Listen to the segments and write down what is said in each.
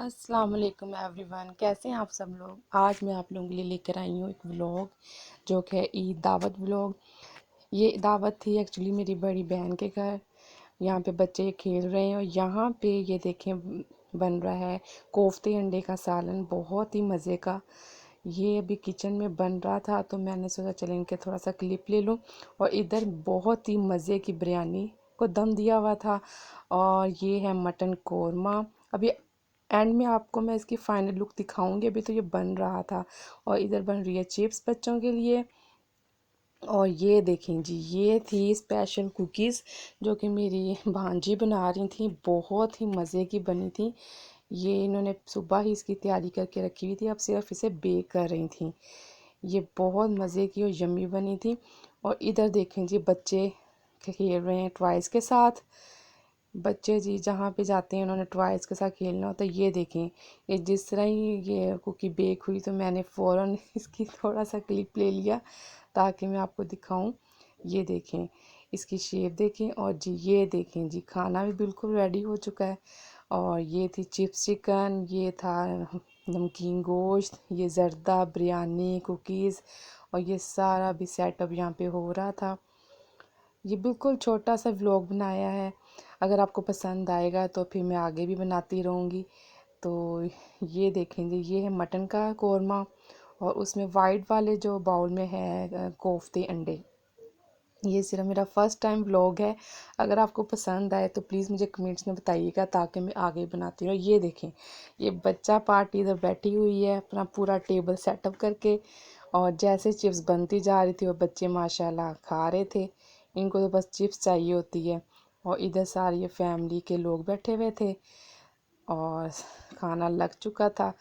अस्सलाम वालेकुम एवरीवन, कैसे हैं आप सब लोग। आज मैं आप लोगों के लिए लेकर आई हूँ एक व्लॉग जो कि है ईद दावत व्लॉग। ये दावत थी एक्चुअली मेरी बड़ी बहन के घर। यहाँ पे बच्चे खेल रहे हैं और यहाँ पे ये देखें बन रहा है कोफ्ते अंडे का सालन, बहुत ही मज़े का। ये अभी किचन में बन रहा था तो मैंने सोचा चलें इनके थोड़ा सा क्लिप ले लूँ। और इधर बहुत ही मज़े की बिरयानी को दम दिया हुआ था। और ये है मटन कोरमा। अभी एंड में आपको मैं इसकी फाइनल लुक दिखाऊंगी, अभी तो ये बन रहा था। और इधर बन रही है चिप्स बच्चों के लिए। और ये देखें जी, ये थी स्पेशल कुकीज़ जो कि मेरी भांजी बना रही थी, बहुत ही मज़े की बनी थी। ये इन्होंने सुबह ही इसकी तैयारी करके रखी हुई थी, अब सिर्फ इसे बेक कर रही थी। ये बहुत मज़े की और यम्मी बनी थी। और इधर देखें जी, बच्चे खेल रहे हैं टॉयज़ के साथ। बच्चे जी जहाँ पे जाते हैं उन्होंने टॉयज़ के साथ खेलना होता है। ये देखें, ये जिस तरह ही ये कुकी बेक हुई तो मैंने फ़ौरन इसकी थोड़ा सा क्लिप ले लिया ताकि मैं आपको दिखाऊं। ये देखें, इसकी शेप देखें। और जी ये देखें जी, खाना भी बिल्कुल रेडी हो चुका है। और ये थी चिप्स चिकन, ये था नमकीन गोश्त, ये जर्दा बिरयानी कुकीज़। और ये सारा भी सेटअप यहाँ पे हो रहा था। ये बिल्कुल छोटा सा व्लॉग बनाया है। अगर आपको पसंद आएगा तो फिर मैं आगे भी बनाती रहूँगी। तो ये देखेंगे, ये है मटन का कोरमा और उसमें वाइट वाले जो बाउल में है कोफ्ते अंडे। ये सिर्फ मेरा फर्स्ट टाइम व्लॉग है। अगर आपको पसंद आए तो प्लीज़ मुझे कमेंट्स में बताइएगा ताकि मैं आगे बनाती रहूँ। ये देखें, ये बच्चा पार्टी इधर बैठी हुई है अपना पूरा टेबल सेटअप करके। और जैसे चिप्स बनती जा रही थी वो बच्चे माशाल्लाह खा रहे थे। इनको तो बस चिप्स चाहिए होती है। और इधर सारी फैमिली के लोग बैठे हुए थे और खाना लग चुका था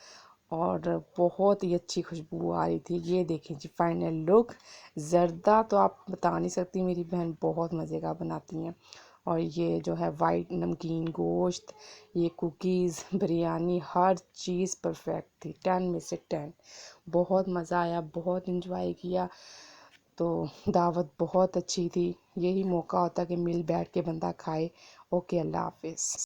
और बहुत ही अच्छी खुशबू आ रही थी। ये देखें जी फाइनल लुक। ज़र्दा तो आप बता नहीं सकती, मेरी बहन बहुत मज़े का बनाती हैं। और ये जो है वाइट नमकीन गोश्त, ये कुकीज़ बिरयानी, हर चीज़ परफेक्ट थी, 10 में से 10। बहुत मज़ा आया, बहुत इंजॉय किया। तो दावत बहुत अच्छी थी। यही मौका होता कि मिल बैठ के बंदा खाए। ओके, अल्लाह हाफिज़।